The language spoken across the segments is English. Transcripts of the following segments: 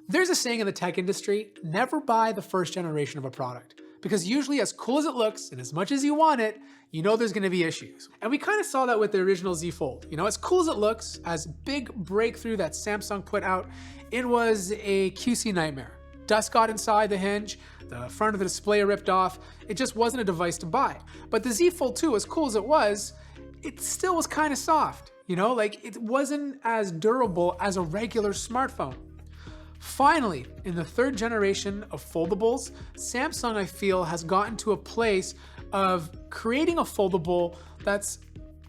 There's a saying in the tech industry, never buy the first generation of a product. Because usually as cool as it looks and as much as you want it, you know there's gonna be issues. And we kind of saw that with the original Z Fold. You know, as cool as it looks, as big breakthrough that Samsung put out, it was a QC nightmare. Dust got inside the hinge, the front of the display ripped off, it just wasn't a device to buy. But the Z Fold 2, as cool as it was, it still was kind of soft. You know, like it wasn't as durable as a regular smartphone. Finally, in the third generation of foldables, Samsung, I feel, has gotten to a place of creating a foldable that's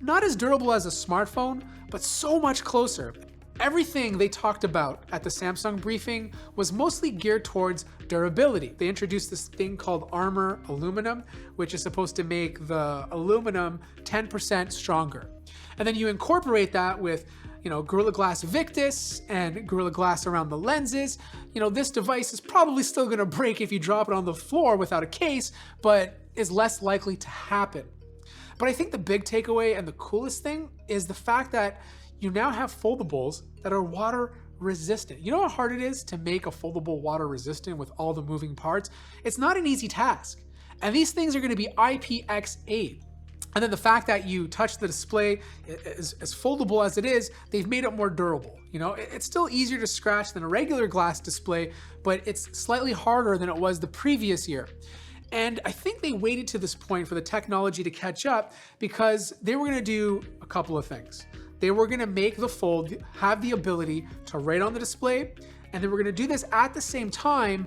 not as durable as a smartphone, but so much closer. Everything they talked about at the Samsung briefing was mostly geared towards durability. They introduced this thing called Armor Aluminum, which is supposed to make the aluminum 10% stronger. And then you incorporate that with Gorilla Glass Victus and Gorilla Glass around the lenses. This device is probably still gonna break if you drop it on the floor without a case, but is less likely to happen. But I think the big takeaway and the coolest thing is the fact that you now have foldables that are water resistant. You know how hard it is to make a foldable water resistant with all the moving parts? It's not an easy task. And these things are gonna be IPX8. And then the fact that you touch the display, as foldable as it is, they've made it more durable. It's still easier to scratch than a regular glass display, but it's slightly harder than it was the previous year. And I think they waited to this point for the technology to catch up because they were gonna do a couple of things. They were gonna make the Fold have the ability to write on the display, and they were gonna do this at the same time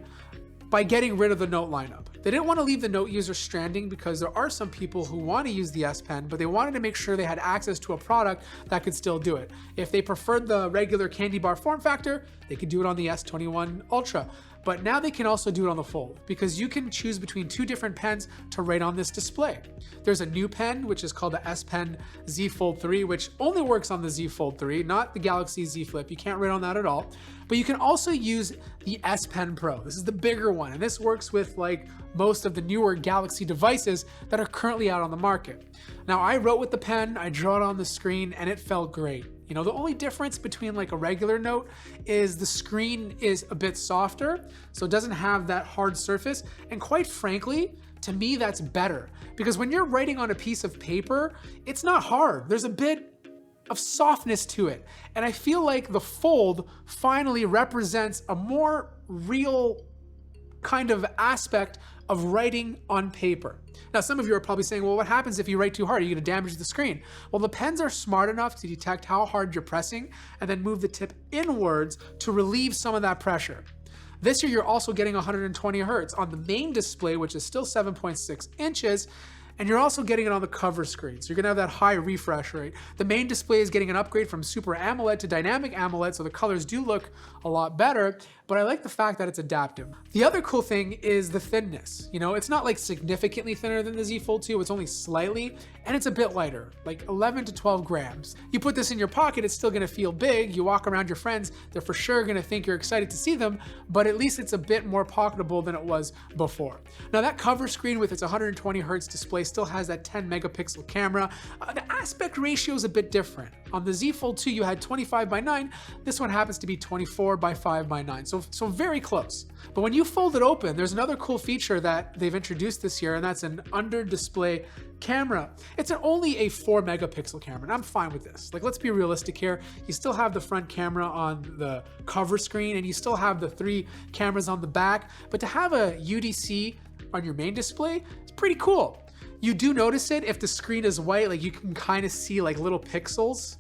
by getting rid of the Note lineup. They didn't want to leave the Note user stranding because there are some people who want to use the S Pen, but they wanted to make sure they had access to a product that could still do it. If they preferred the regular candy bar form factor, they could do it on the S21 Ultra. But now they can also do it on the Fold because you can choose between two different pens to write on this display. There's a new pen, which is called the S Pen Z Fold 3, which only works on the Z Fold 3, not the Galaxy Z Flip. You can't write on that at all. But you can also use the S Pen Pro. This is the bigger one, and this works with like most of the newer Galaxy devices that are currently out on the market. Now, I wrote with the pen, I drew it on the screen, and it felt great. The only difference between like a regular Note is the screen is a bit softer, so it doesn't have that hard surface. And quite frankly, to me, that's better because when you're writing on a piece of paper, it's not hard. There's a bit of softness to it. And I feel like the Fold finally represents a more real kind of aspect of writing on paper. Now, some of you are probably saying, well, what happens if you write too hard? Are you gonna damage the screen? Well, the pens are smart enough to detect how hard you're pressing and then move the tip inwards to relieve some of that pressure. This year, you're also getting 120 Hertz on the main display, which is still 7.6 inches, and you're also getting it on the cover screen. So you're gonna have that high refresh rate. The main display is getting an upgrade from Super AMOLED to Dynamic AMOLED, so the colors do look a lot better, but I like the fact that it's adaptive. The other cool thing is the thinness. It's not like significantly thinner than the Z Fold 2, it's only slightly, and it's a bit lighter, like 11 to 12 grams. You put this in your pocket, it's still gonna feel big. You walk around your friends, they're for sure gonna think you're excited to see them, but at least it's a bit more pocketable than it was before. Now that cover screen with its 120 Hertz display still has that 10 megapixel camera. The aspect ratio is a bit different. On the Z Fold 2, you had 25:9. This one happens to be 24:5:9. So very close. But when you fold it open, there's another cool feature that they've introduced this year, and that's an under display camera. It's only a 4 megapixel camera, and I'm fine with this. Like, let's be realistic here. You still have the front camera on the cover screen, and you still have the 3 cameras on the back, but to have a UDC on your main display, it's pretty cool. You do notice it if the screen is white, like you can kind of see like little pixels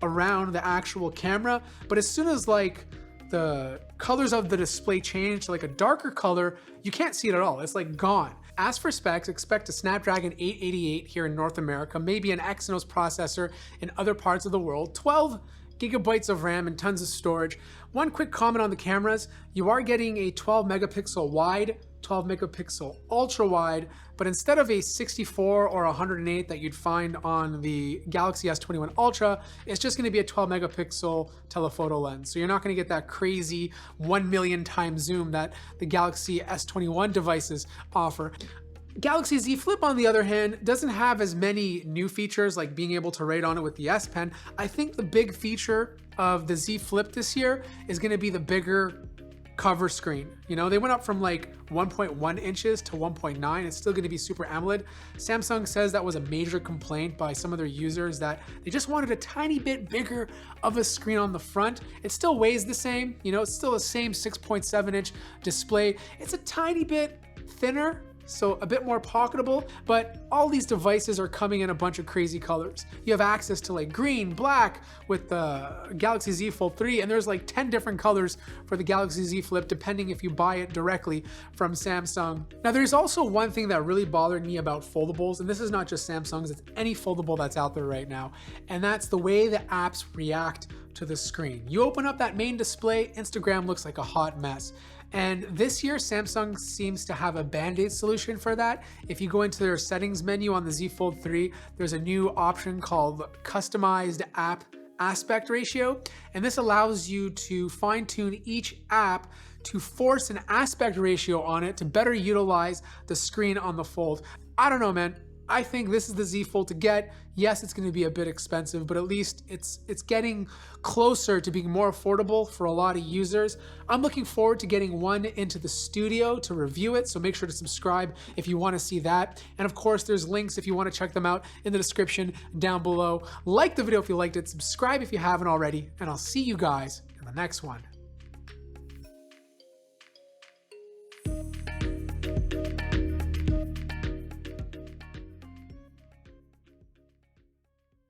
around the actual camera, but as soon as like the colors of the display change to like a darker color, you can't see it at all. It's like gone. As for specs, expect a Snapdragon 888 here in North America, maybe an Exynos processor in other parts of the world, 12 gigabytes of RAM and tons of storage. One quick comment on the cameras, you are getting a 12 megapixel wide, 12 megapixel ultra wide, but instead of a 64 or 108 that you'd find on the Galaxy S21 Ultra, it's just gonna be a 12 megapixel telephoto lens. So you're not gonna get that crazy 1 million times zoom that the Galaxy S21 devices offer. Galaxy Z Flip, on the other hand, doesn't have as many new features like being able to write on it with the S Pen. I think the big feature of the Z Flip this year is gonna be the bigger cover screen. You know, they went up from like 1.1 inches to 1.9. It's still going to be Super AMOLED. Samsung says that was a major complaint by some of their users, that they just wanted a tiny bit bigger of a screen on the front. It still weighs the same, you know, it's still the same 6.7 inch display. It's a tiny bit thinner, so a bit more pocketable, but all these devices are coming in a bunch of crazy colors. You have access to like green, black with the Galaxy Z Fold 3, and there's like 10 different colors for the Galaxy Z Flip, depending if you buy it directly from Samsung. Now, there's also one thing that really bothered me about foldables, and this is not just Samsung's, it's any foldable that's out there right now, and that's the way the apps react to the screen. You open up that main display, Instagram looks like a hot mess. And this year, Samsung seems to have a band-aid solution for that. If you go into their settings menu on the Z Fold 3, there's a new option called Customized App Aspect Ratio. And this allows you to fine-tune each app to force an aspect ratio on it to better utilize the screen on the Fold. I don't know, man. I think this is the Z Fold to get. Yes, it's going to be a bit expensive, but at least it's getting closer to being more affordable for a lot of users. I'm looking forward to getting one into the studio to review it, so make sure to subscribe if you want to see that. And of course, there's links if you want to check them out in the description down below. Like the video if you liked it, subscribe if you haven't already, and I'll see you guys in the next one.